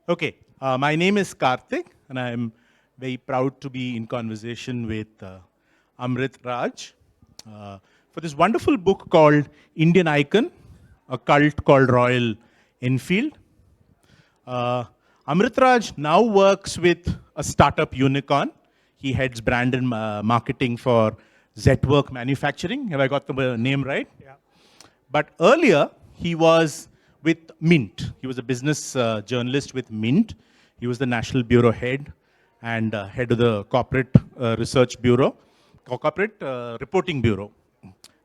Okay, my name is Karthik, and I'm very proud to be in conversation with Amrit Raj for this wonderful book called Indian Icon, a cult called Royal Enfield. Uh, Amrit Raj now works with a startup unicorn. He heads brand and marketing for Zetwork Manufacturing. Have I got the name right? Yeah. But earlier, he was with Mint. He was a business journalist with Mint. He was the National Bureau head and head of the Corporate Research Bureau, Corporate Reporting Bureau,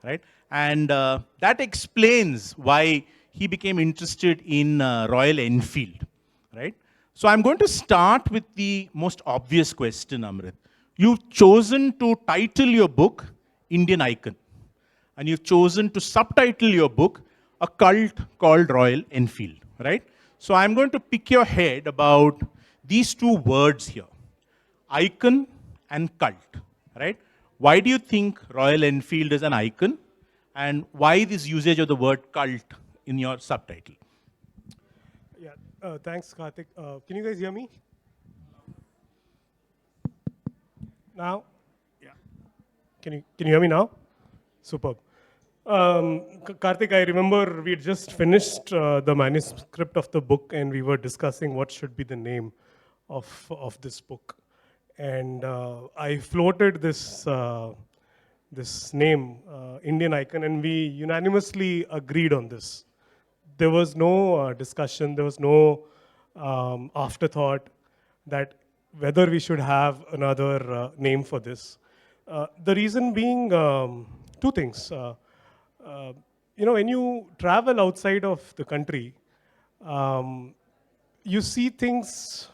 right? And that explains why he became interested in Royal Enfield, right? So I'm going to start with the most obvious question, Amrit. You've chosen to title your book Indian Icon, and you've chosen to subtitle your book A Cult Called Royal Enfield, right? So I'm going to pick your head about these two words here, icon and cult, right? Why do you think Royal Enfield is an icon? And why this usage of the word cult in your subtitle? Yeah. Thanks, Karthik. Can you guys hear me? Now? Yeah. Can you hear me now? Superb. Karthik, I remember we had just finished the manuscript of the book, and we were discussing what should be the name of this book. And I floated this name, Indian Icon, and we unanimously agreed on this. There was no discussion, there was no afterthought that whether we should have another name for this. The reason being two things. When you travel outside of the country, you see things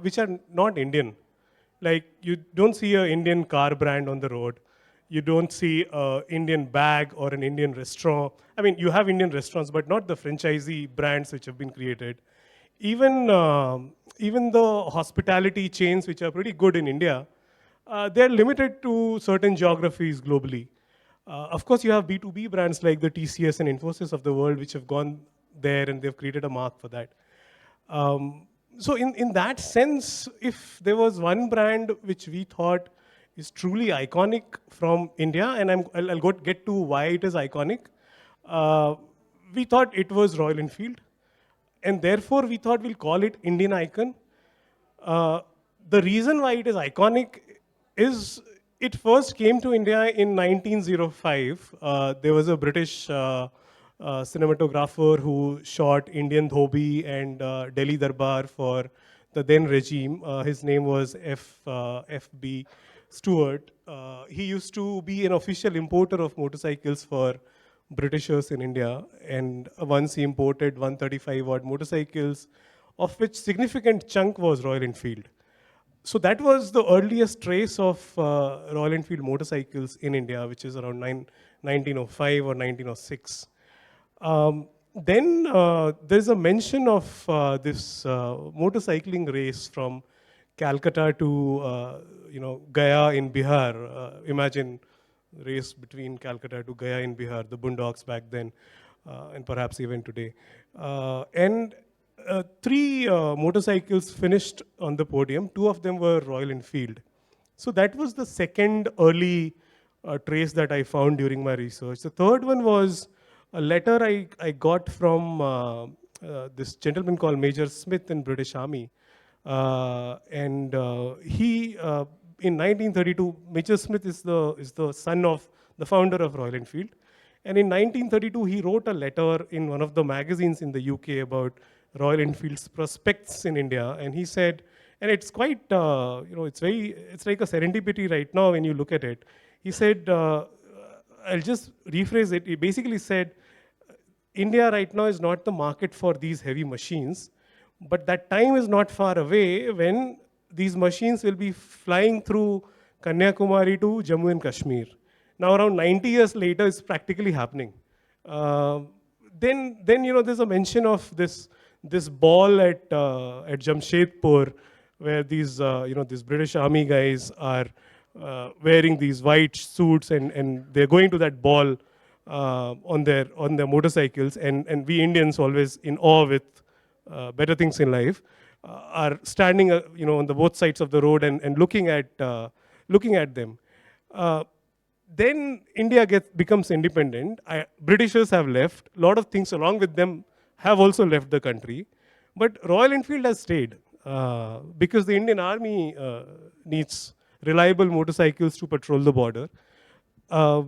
which are not Indian. Like you don't see an Indian car brand on the road. You don't see an Indian bag or an Indian restaurant. I mean, you have Indian restaurants, but not the franchisee brands which have been created. Even the hospitality chains, which are pretty good in India, they're limited to certain geographies globally. Of course, you have B2B brands like the TCS and Infosys of the world, which have gone there and they've created a mark for that. So in that sense, if there was one brand which we thought is truly iconic from India, and I'll get to why it is iconic, we thought it was Royal Enfield. And therefore, we thought we'll call it Indian Icon. The reason why it is iconic is it first came to India in 1905. There was a British cinematographer who shot Indian Dhobi and Delhi Darbar for the then regime. His name was F.B. Stewart. He used to be an official importer of motorcycles for Britishers in India, and once he imported 135 odd motorcycles, of which significant chunk was Royal Enfield. So that was the earliest trace of Royal Enfield motorcycles in India, which is around 1905 or 1906. Then there's a mention of this motorcycling race from Calcutta to Gaya in Bihar. Imagine race between Calcutta to Gaya in Bihar, the boondocks back then, and perhaps even today. And three motorcycles finished on the podium. Two of them were Royal Enfield. So that was the second early trace that I found during my research. The third one was a letter I got from this gentleman called Major Smith in British Army. And he, in 1932, Major Smith is the son of the founder of Royal Enfield. And in 1932, he wrote a letter in one of the magazines in the UK about Royal Enfield's prospects in India. And he said, and it's quite, it's like a serendipity right now when you look at it. He said, I'll just rephrase it. He basically said, India right now is not the market for these heavy machines, but that time is not far away when these machines will be flying through Kanyakumari to Jammu and Kashmir. Now, around 90 years later, it's practically happening. Then there's a mention of this ball at Jamshedpur, where these British Army guys are wearing these white suits and they're going to that ball on their motorcycles, and we Indians always in awe with better things in life. are standing, on the both sides of the road and looking at them. Uh, then India becomes independent. Britishers have left. A lot of things along with them have also left the country. But Royal Enfield has stayed because the Indian Army needs reliable motorcycles to patrol the border. Uh,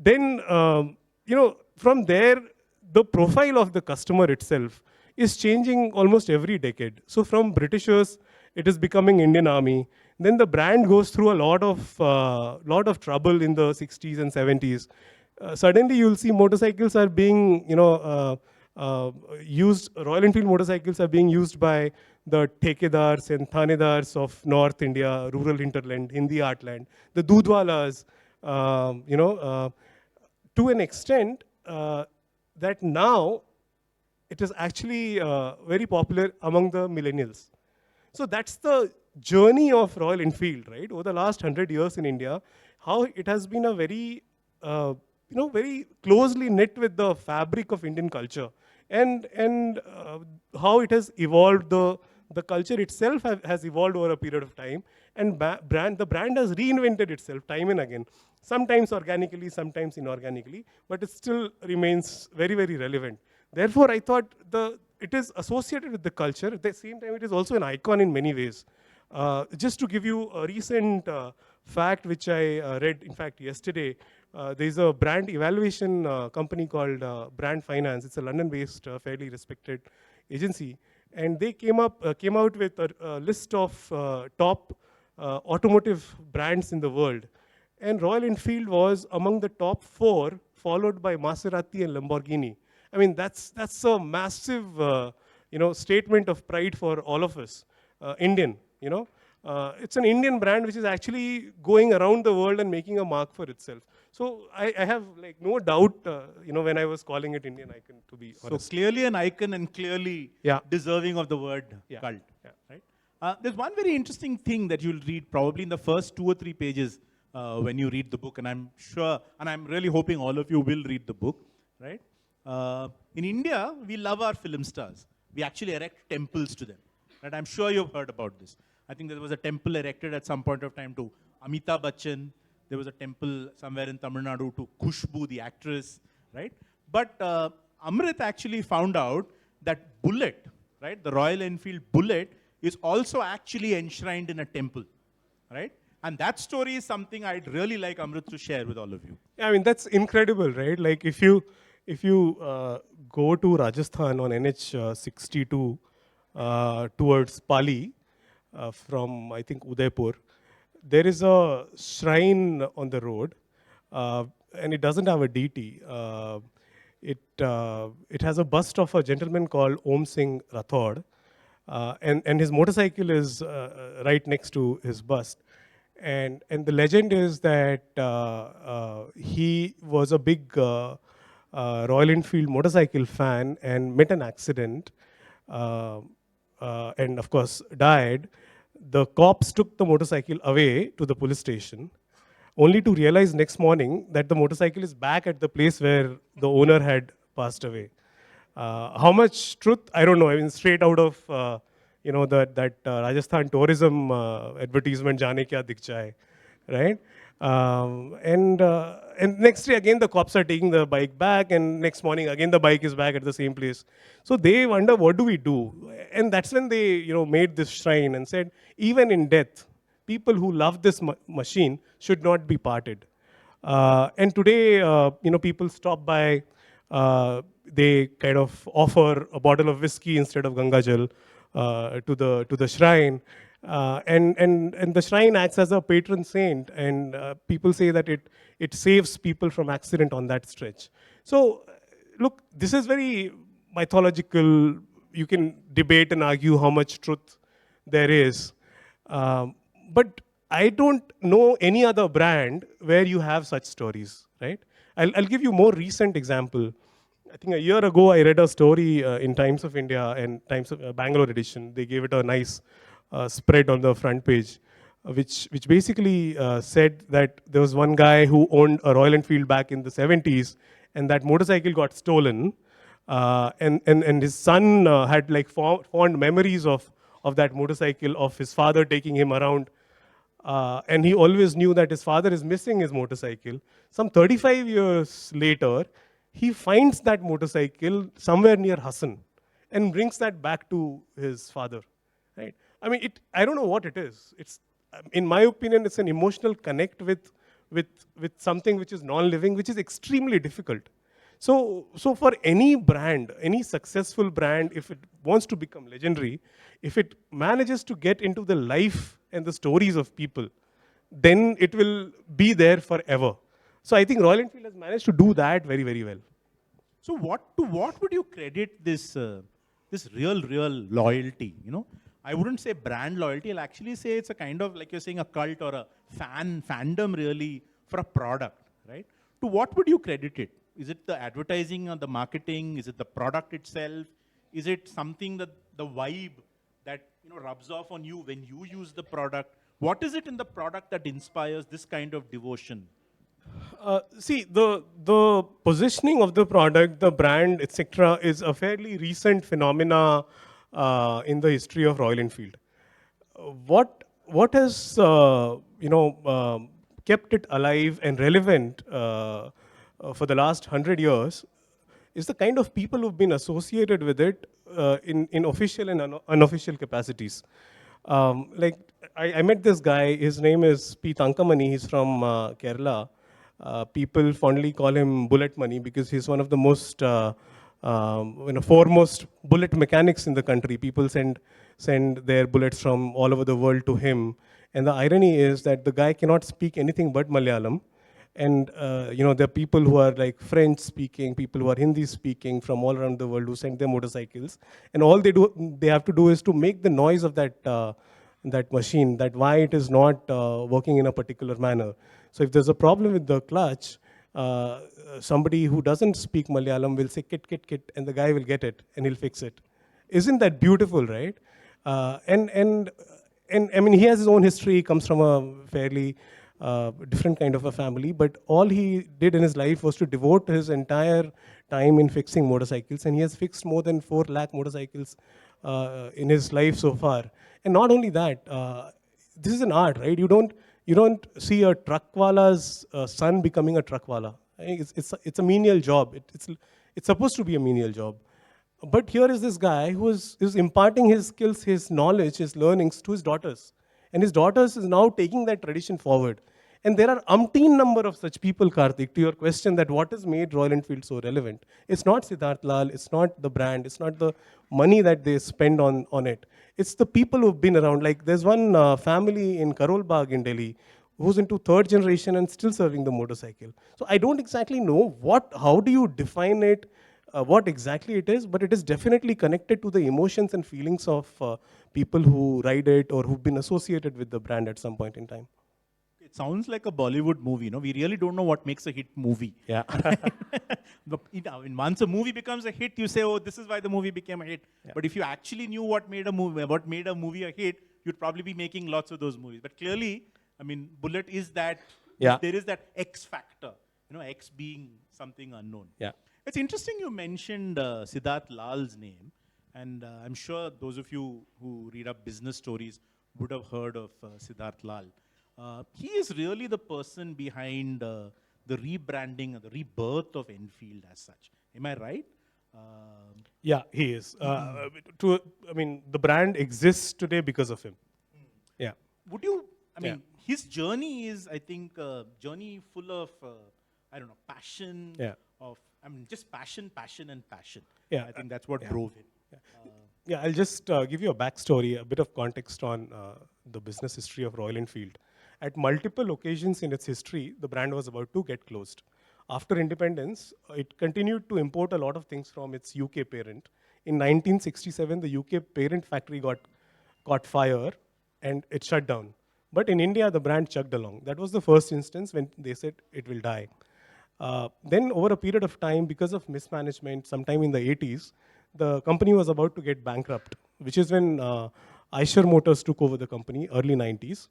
then, from there, the profile of the customer itself is changing almost every decade. So from Britishers, it is becoming Indian Army. Then the brand goes through a lot of trouble in the 60s and 70s. Suddenly, you'll see motorcycles are being, used. Royal Enfield motorcycles are being used by the Thekedars and Thanedars of North India, rural hinterland, Hindi heartland, the Dudhwalas, to an extent that now it is actually very popular among the millennials. So that's the journey of Royal Enfield, right? Over the last 100 years in India, how it has been a very, very closely knit with the fabric of Indian culture, and how it has evolved. The culture itself has evolved over a period of time, and the brand has reinvented itself time and again. Sometimes organically, sometimes inorganically, but it still remains very, very relevant. Therefore, I thought it is associated with the culture. At the same time, it is also an icon in many ways. Just to give you a recent fact, which I read, in fact, yesterday, there's a brand evaluation company called Brand Finance. It's a London-based, fairly respected agency, and they came out with a list of top automotive brands in the world. And Royal Enfield was among the top 4, followed by Maserati and Lamborghini. I mean, that's a massive, statement of pride for all of us, Indian. It's an Indian brand which is actually going around the world and making a mark for itself. So I have like no doubt, when I was calling it Indian icon, to be honest. So clearly an icon and clearly Yeah. deserving of the word cult. Yeah. Right? There's one very interesting thing that you'll read probably in the first 2 or 3 pages when you read the book, and I'm sure, and I'm really hoping all of you will read the book, right? In India, we love our film stars. We actually erect temples to them. Right? I'm sure you've heard about this. I think there was a temple erected at some point of time to Amitabh Bachchan. There was a temple somewhere in Tamil Nadu to Khushbu, the actress, right? But Amrit actually found out that Bullet, right, the Royal Enfield Bullet, is also actually enshrined in a temple, right? And that story is something I'd really like Amrit to share with all of you. Yeah, I mean, that's incredible, right? Like if you go to Rajasthan on NH 62 towards Pali from, I think, Udaipur, there is a shrine on the road, and it doesn't have a deity. It has a bust of a gentleman called Om Singh Rathod, and his motorcycle is right next to his bust. And the legend is that he was a big Royal Enfield motorcycle fan and met an accident, and of course died. The cops took the motorcycle away to the police station, only to realize next morning that the motorcycle is back at the place where the owner had passed away. How much truth? I don't know. I mean, straight out of that Rajasthan tourism advertisement, "Jaane kya dikh jaye," right? And next day again the cops are taking the bike back, and next morning again the bike is back at the same place. So they wonder, what do we do? And that's when they made this shrine and said, even in death, people who love this machine should not be parted. And today, people stop by. They kind of offer a bottle of whiskey instead of Ganga Jal to the shrine, and the shrine acts as a patron saint, and people say that it saves people from accident on that stretch. So, look, this is very mythological. You can debate and argue how much truth there is, but I don't know any other brand where you have such stories, right? I'll give you more recent example. I think a year ago, I read a story in Times of India and Times of Bangalore edition. They gave it a nice spread on the front page, which basically said that there was one guy who owned a Royal Enfield back in the 70s, and that motorcycle got stolen. And his son had like fond memories of that motorcycle, of his father taking him around. And he always knew that his father is missing his motorcycle. Some 35 years later, he finds that motorcycle somewhere near Hassan and brings that back to his father. Right? I mean, I don't know what it is. It's, in my opinion, it's an emotional connect with, with something which is non-living, which is extremely difficult. So for any brand, any successful brand, if it wants to become legendary, if it manages to get into the life and the stories of people, then it will be there forever. So I think Royal Enfield has managed to do that very, very well. So what would you credit this this real loyalty? You know, I wouldn't say brand loyalty. I'll actually say it's a kind of, like you're saying, a cult or a fandom really for a product, right? To what would you credit it? Is it the advertising or the marketing? Is it the product itself? Is it something that the vibe that rubs off on you when you use the product? What is it in the product that inspires this kind of devotion? See, the positioning of the product, the brand, etc., is a fairly recent phenomena in the history of Royal Enfield. What has kept it alive and relevant for the last 100 years is the kind of people who've been associated with it in official and unofficial capacities. Like I met this guy. His name is P. Tankamani. He's from Kerala. People fondly call him Bullet Money because he's one of the most foremost bullet mechanics in the country. People send their bullets from all over the world to him. And the irony is that the guy cannot speak anything but Malayalam. And there are people who are like French speaking, people who are Hindi speaking from all around the world who send their motorcycles. And all they have to do is to make the noise of that machine, that why it is not working in a particular manner. So if there's a problem with the clutch, somebody who doesn't speak Malayalam will say kit, kit, kit, and the guy will get it and he'll fix it. Isn't that beautiful, right? And I mean, he has his own history. He comes from a fairly different kind of a family, but all he did in his life was to devote his entire time in fixing motorcycles, and he has fixed more than 4 lakh motorcycles in his life so far. And not only that, this is an art, right? You don't see a truckwala's son becoming a truckwala. It's a menial job. It's supposed to be a menial job. But here is this guy who is imparting his skills, his knowledge, his learnings to his daughters. And his daughters is now taking that tradition forward. And there are umpteen number of such people, Karthik, to your question that what has made Royal Enfield so relevant. It's not Siddharth Lal, it's not the brand, it's not the money that they spend on it. It's the people who've been around. Like there's one family in Karol Bagh in Delhi who's into 3rd generation and still serving the motorcycle. So I don't exactly know how do you define it, what exactly it is, but it is definitely connected to the emotions and feelings of people who ride it or who've been associated with the brand at some point in time. It sounds like a Bollywood movie. We really don't know what makes a hit movie. Yeah. Once a movie becomes a hit, you say, "Oh, this is why the movie became a hit." Yeah. But if you actually knew what made a movie a hit, you'd probably be making lots of those movies. But clearly, I mean, Bullet is that. Yeah. There is that X factor. X being something unknown. Yeah. It's interesting you mentioned Siddharth Lal's name, and I'm sure those of you who read up business stories would have heard of Siddharth Lal. He is really the person behind the rebranding, the rebirth of Enfield as such. Am I right? Yeah, he is. The brand exists today because of him. Yeah. Would you, his journey is, I think, a journey full of, passion. Yeah. Just passion, and passion. Yeah. I think that's what drove him. Yeah, I'll just give you a backstory, a bit of context on the business history of Royal Enfield. At multiple occasions in its history, the brand was about to get closed. After independence, it continued to import a lot of things from its UK parent. In 1967, the UK parent factory caught fire and it shut down. But in India, the brand chugged along. That was the first instance when they said it will die. Then over a period of time, because of mismanagement, sometime in the 80s, the company was about to get bankrupt, which is when Eicher Motors took over the company, early 90s.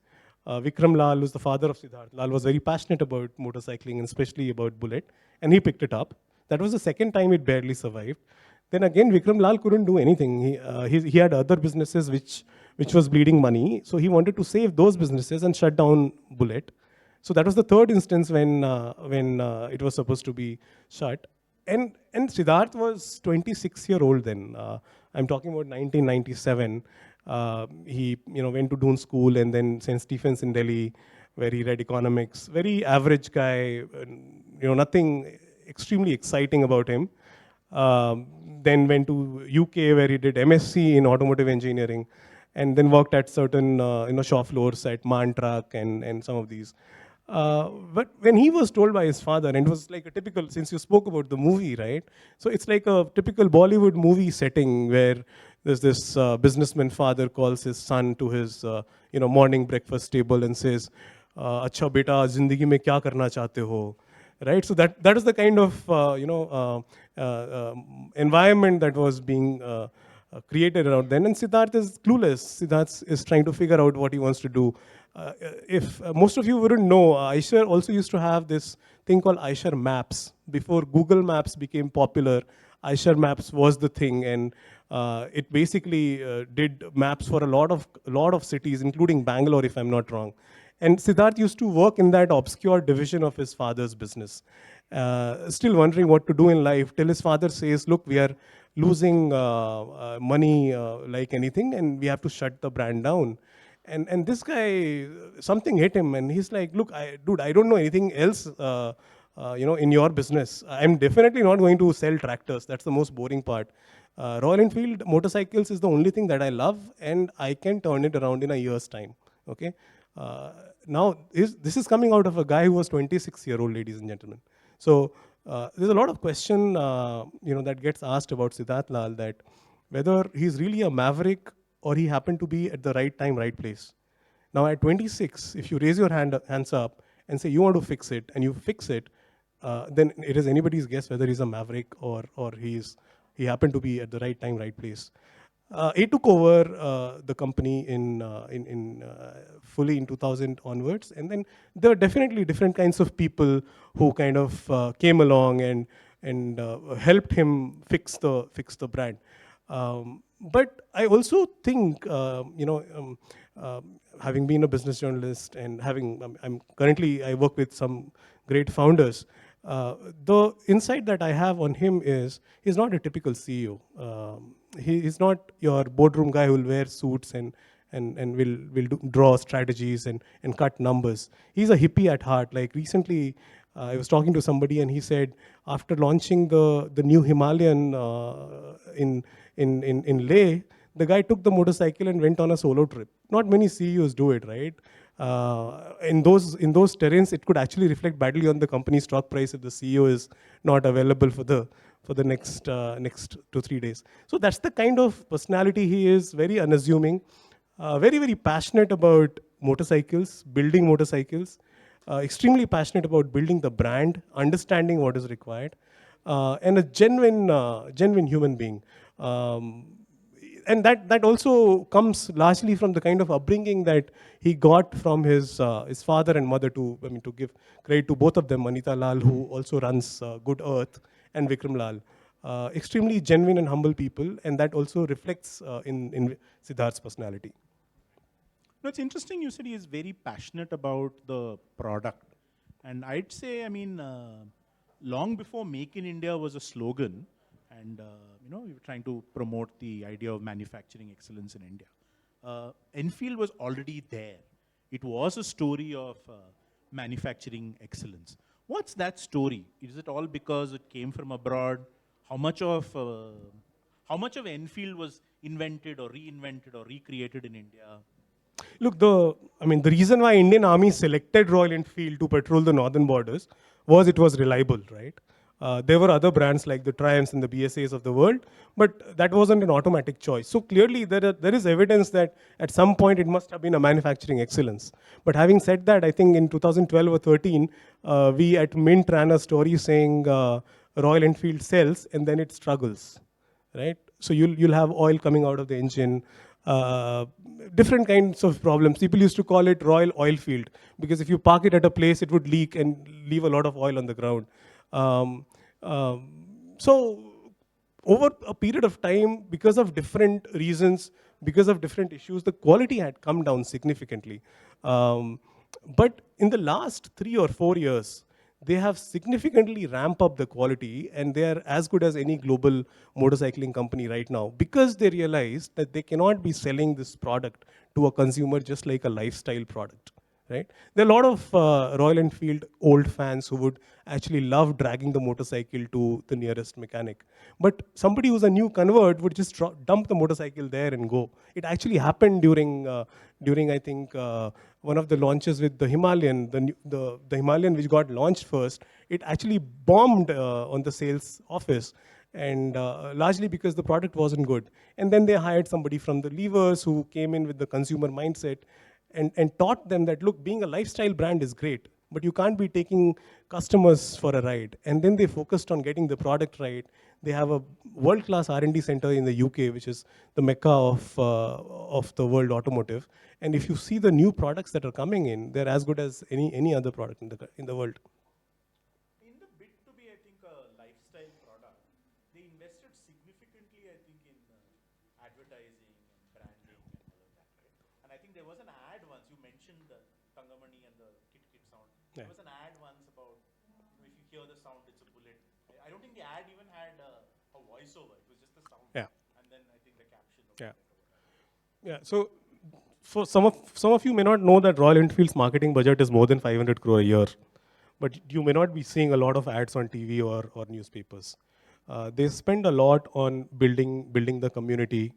Vikram Lal, who's the father of Siddharth Lal, was very passionate about motorcycling and especially about Bullet, and he picked it up. That was the second time it barely survived. Then again, Vikram Lal couldn't do anything. He had other businesses which was bleeding money. So he wanted to save those businesses and shut down Bullet. So that was the third instance when it was supposed to be shut. And Siddharth was 26-year-old then. I'm talking about 1997. He went to Doon School and then St. Stephen's in Delhi, where he read economics. Very average guy. Nothing extremely exciting about him. Then went to UK, where he did MSc in automotive engineering, and then worked at certain shop floors at Mantrak and some of these. But when he was told by his father, and it was like a typical, since you spoke about the movie, right? So it's like a typical Bollywood movie setting where there's this businessman father calls his son to his morning breakfast table and says, "Acha beta, zindagi mein kya karna chahte ho?" Right? So that is the kind of environment that was being created around then. And Siddharth is clueless. Siddharth is trying to figure out what he wants to do. If most of you wouldn't know, Eicher also used to have this thing called Eicher Maps. Before Google Maps became popular, Eicher Maps was the thing, and it basically did maps for a lot of cities, including Bangalore, if I'm not wrong. And Siddharth used to work in that obscure division of his father's business, still wondering what to do in life, till his father says, "Look, we are losing money like anything, and we have to shut the brand down." And this guy, something hit him, and he's like, "Look, dude, I don't know anything else, in your business. I'm definitely not going to sell tractors. That's the most boring part. Royal Enfield motorcycles is the only thing that I love, and I can turn it around in a year's time." Okay. Now, this is coming out of a guy who was 26-year-old, ladies and gentlemen. So there's a lot of question, that gets asked about Siddharth Lal, that whether he's really a maverick or he happened to be at the right time, right place. Now, at 26, if you raise your hands up and say you want to fix it, and you fix it, then it is anybody's guess whether he's a maverick or he happened to be at the right time, right place. He took over the company in fully in 2000 onwards, and then there were definitely different kinds of people who kind of came along and helped him fix the brand. But I also think, having been a business journalist and I work with some great founders. The insight that I have on him is he's not a typical CEO. He's not your boardroom guy who will wear suits and will draw strategies and cut numbers. He's a hippie at heart. Like recently, I was talking to somebody and he said after launching the new Himalayan in Leh, the guy took the motorcycle and went on a solo trip. Not many CEOs do it, right? In those terrains, it could actually reflect badly on the company's stock price if the CEO is not available for the next 2-3 days. So that's the kind of personality he is. Very unassuming, very very passionate about motorcycles, building motorcycles, extremely passionate about building the brand, understanding what is required, and a genuine human being. And that also comes largely from the kind of upbringing that he got from his father and mother. To give credit to both of them, Anita Lal, who also runs Good Earth, and Vikram Lal, extremely genuine and humble people, and that also reflects in Siddharth's personality. No, it's interesting. You said he is very passionate about the product, and I'd say, long before "Make in India" was a slogan, and we were trying to promote the idea of manufacturing excellence in India. Enfield was already there. It was a story of manufacturing excellence. What's that story? Is it all because it came from abroad? How much of Enfield was invented or reinvented or recreated in India? Look, the reason why Indian Army selected Royal Enfield to patrol the northern borders was it was reliable, right? There were other brands like the Triumphs and the BSAs of the world, but that wasn't an automatic choice. So clearly there is evidence that at some point it must have been a manufacturing excellence. But having said that, I think in 2012 or 13, we at Mint ran a story saying Royal Enfield sells and then it struggles, right? So you'll have oil coming out of the engine, different kinds of problems. People used to call it Royal Oil Field because if you park it at a place, it would leak and leave a lot of oil on the ground. So over a period of time, because of different reasons, because of different issues, the quality had come down significantly. Um, but in the last 3 or 4 years, they have significantly ramped up the quality, and they are as good as any global motorcycling company right now, because they realized that they cannot be selling this product to a consumer just like a lifestyle product, right? There are a lot of Royal Enfield old fans who would actually love dragging the motorcycle to the nearest mechanic. But somebody who's a new convert would just dump the motorcycle there and go. It actually happened during I think, one of the launches with the Himalayan, the Himalayan which got launched first. It actually bombed on the sales office, and largely because the product wasn't good. And then they hired somebody from the levers who came in with the consumer mindset, and taught them that, look, being a lifestyle brand is great, but you can't be taking customers for a ride. And then they focused on getting the product right. They have a world-class R&D center in the UK, which is the mecca of the world automotive. And if you see the new products that are coming in, they're as good as any other product in the world. In the bid to be, I think, a lifestyle product, they invested significantly, I think, in advertising and branding and all of that, right? And I think there was an ad once, you mentioned the Tangamani and the Kit Kit sound. Yeah. There was an ad once about, if you hear the sound, it's a bullet. I don't think the ad even had a voiceover, it was just the sound. Yeah. And then I think the caption of Yeah. bullet or whatever. Yeah. So for some of you may not know that Royal Enfield's marketing budget is more than 500 crore a year, but you may not be seeing a lot of ads on TV or newspapers. They spend a lot on building the community,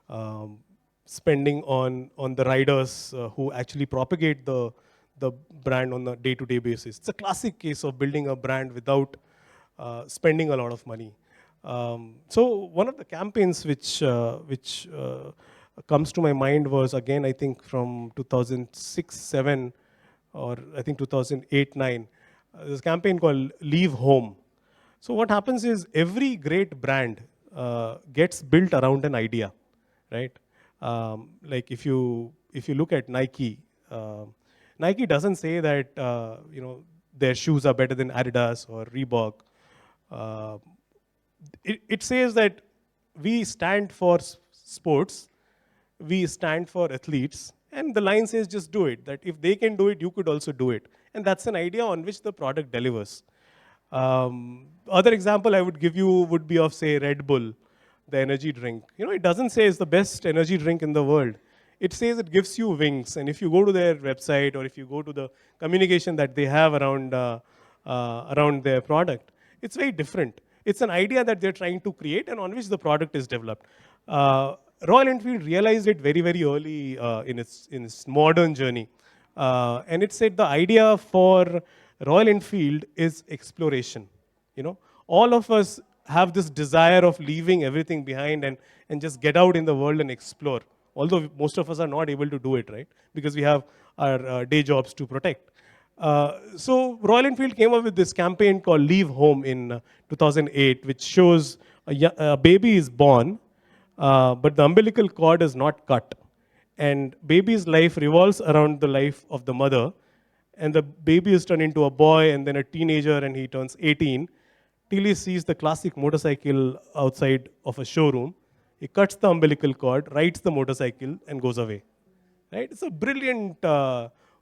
um, spending on the riders who actually propagate the brand on a day-to-day basis. It's a classic case of building a brand without spending a lot of money. So one of the campaigns which comes to my mind was, again, I think from 2006-7, or I think 2008-9. There's a campaign called Leave Home. So what happens is every great brand gets built around an idea, right? Like if you look at Nike, Nike doesn't say that their shoes are better than Adidas or Reebok. Uh, it says that we stand for sports, we stand for athletes, and the line says just do it. That if they can do it, you could also do it. And that's an idea on which the product delivers. Other example I would give you would be of, say, Red Bull, the energy drink. It doesn't say it's the best energy drink in the world. It says it gives you wings. And if you go to their website, or if you go to the communication that they have around their product, it's very different. It's an idea that they're trying to create and on which the product is developed. Royal Enfield realized it very, very early in its modern journey. And it said the idea for Royal Enfield is exploration. All of us have this desire of leaving everything behind and just get out in the world and explore. Although most of us are not able to do it, right? Because we have our day jobs to protect. So Royal Enfield came up with this campaign called Leave Home in 2008, which shows a baby is born, but the umbilical cord is not cut. And baby's life revolves around the life of the mother. And the baby is turned into a boy and then a teenager, and he turns 18 till he sees the classic motorcycle outside of a showroom. He cuts the umbilical cord, rides the motorcycle, and goes away. Right? It's a brilliant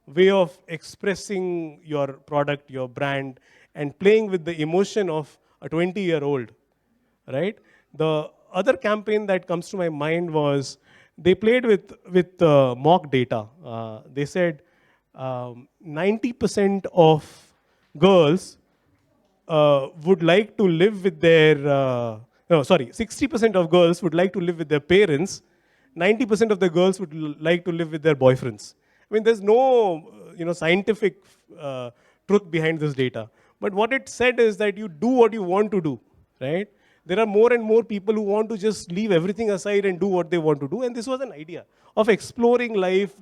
way of expressing your product, your brand, and playing with the emotion of a 20-year-old. Right? The other campaign that comes to my mind was they played with mock data. They said 90% of girls would like to live with their, no, sorry, 60% of girls would like to live with their parents, 90% of the girls would like to live with their boyfriends. I mean, there's no scientific truth behind this data. But what it said is that you do what you want to do, right? There are more and more people who want to just leave everything aside and do what they want to do. And this was an idea of exploring life,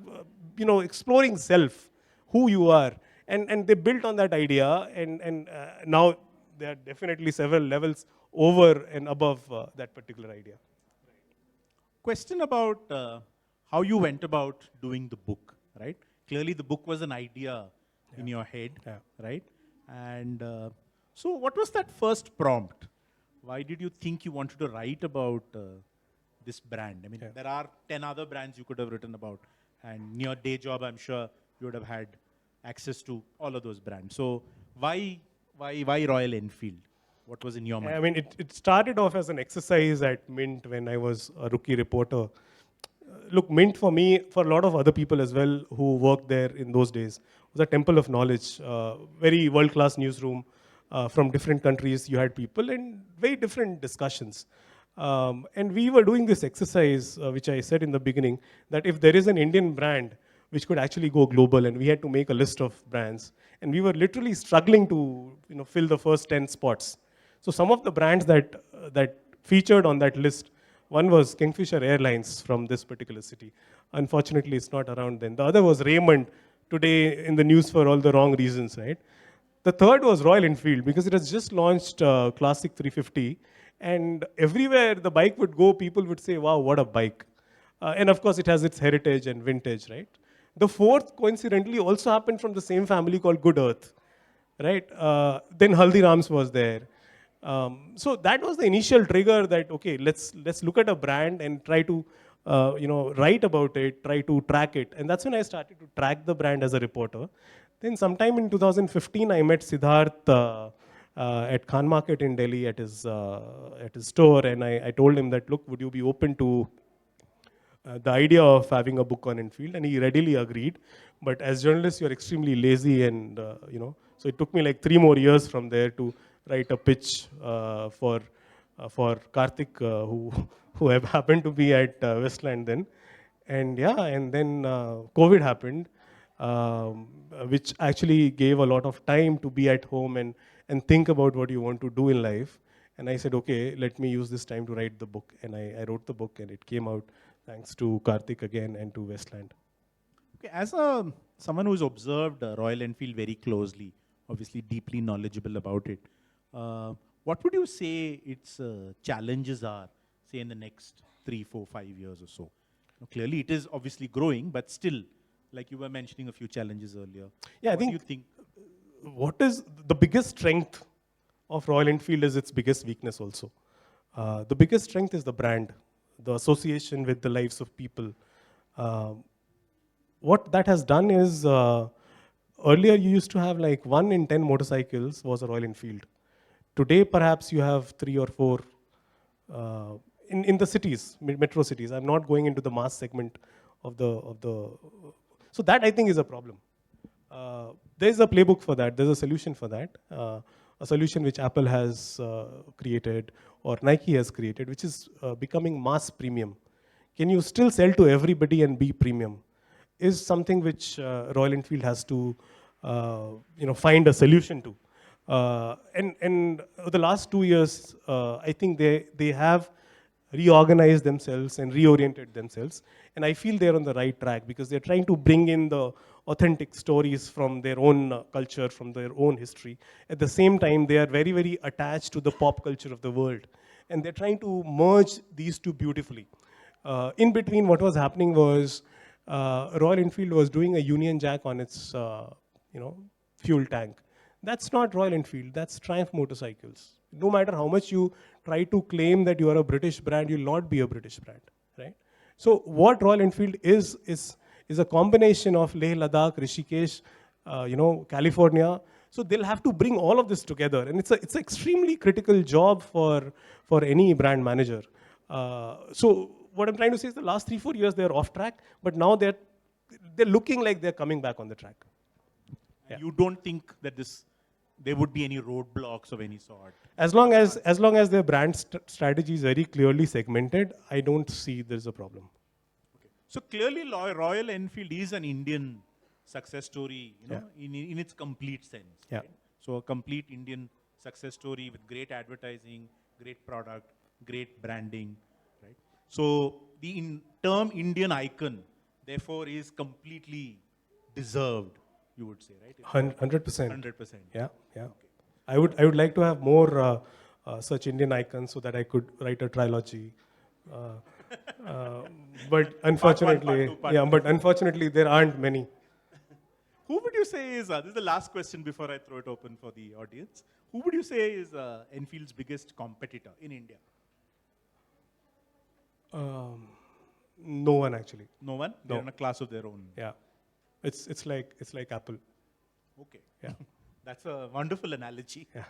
exploring self, who you are. And they built on that idea, and now there are definitely several levels over and above that particular idea. Question about how you went about doing the book, right? Clearly, the book was an idea in your head, Yeah. right? And So what was that first prompt? Why did you think you wanted to write about this brand? I mean, there are 10 other brands you could have written about. And in your day job, I'm sure you would have had access to all of those brands. So why Royal Enfield? What was in your mind? I mean, it started off as an exercise at Mint when I was a rookie reporter. Look, Mint for me, for a lot of other people as well who worked there in those days, was a temple of knowledge. Very world-class newsroom from different countries. You had people and very different discussions. And we were doing this exercise, which I said in the beginning, that if there is an Indian brand which could actually go global, and we had to make a list of brands, and we were literally struggling to fill the first 10 spots. So some of the brands that featured on that list, one was Kingfisher Airlines from this particular city. Unfortunately, it's not around then. The other was Raymond, today in the news for all the wrong reasons, right? The third was Royal Enfield because it has just launched Classic 350, and everywhere the bike would go, people would say, "Wow, what a bike!" And of course, it has its heritage and vintage, right? The fourth, coincidentally, also happened from the same family called Good Earth, right? Then Haldirams was there. So that was the initial trigger that okay, let's look at a brand and try to write about it, try to track it, and that's when I started to track the brand as a reporter. Then sometime in 2015, I met Siddharth at Khan Market in Delhi at his store, and I told him that look, would you be open to the idea of having a book on Enfield, and he readily agreed. But as journalists, you're extremely lazy, and so it took me like 3 more years from there to write a pitch for Karthik, who happened to be at Westland then, and yeah, and then COVID happened, which actually gave a lot of time to be at home and think about what you want to do in life. And I said, okay, let me use this time to write the book. And I wrote the book, and it came out thanks to Karthik again and to Westland. Okay, as someone who's observed Royal Enfield very closely, obviously deeply knowledgeable about it, what would you say its challenges are, say in the next 3, 4, 5 years or so? Now, clearly, it is obviously growing, but still, like you were mentioning a few challenges earlier. Yeah, I what think, do you think? What is the biggest strength of Royal Enfield is its biggest weakness also. The biggest strength is the brand, the association with the lives of people. Uh, what that has done is earlier you used to have like 1 in 10 motorcycles was a Royal Enfield. Today, perhaps you have 3 or 4 in the cities, metro cities. I'm not going into the mass segment of the. So that I think is a problem. There's a playbook for that. There's a solution for that. A solution which Apple has created or Nike has created, which is becoming mass premium. Can you still sell to everybody and be premium? Is something which Royal Enfield has to find a solution to. And the last 2 years, I think they have reorganized themselves and reoriented themselves. And I feel they're on the right track because they're trying to bring in the authentic stories from their own culture, from their own history. At the same time, they are very, very attached to the pop culture of the world. And they're trying to merge these two beautifully. In between, what was happening was Royal Enfield was doing a Union Jack on its fuel tank. That's not Royal Enfield, that's Triumph Motorcycles. No matter how much you try to claim that you are a British brand, you'll not be a British brand, right? So what Royal Enfield is a combination of Leh, Ladakh, Rishikesh, California. So they'll have to bring all of this together, and it's an extremely critical job for any brand manager. So what I'm trying to say is the last 3-4 years they're off track, but now they're looking like they're coming back on the track. Yeah. You don't think that there would be any roadblocks of any sort? As long as their brand strategy is very clearly segmented, I don't see there's a problem. Okay. So clearly, Royal Enfield is an Indian success story, in its complete sense. Yeah. Right? So a complete Indian success story with great advertising, great product, great branding, right? So the term Indian icon, therefore, is completely deserved, you would say, right? 100%. 100%. Yeah. Okay. I would like to have more such Indian icons so that I could write a trilogy. But unfortunately, part one, part two, part three. But unfortunately, there aren't many. Who would you say is, this is the last question before I throw it open for the audience. Who would you say is Enfield's biggest competitor in India? No one actually. No one? No. They're in a class of their own. Yeah, it's like Apple. Okay. Yeah. That's a wonderful analogy. Yeah.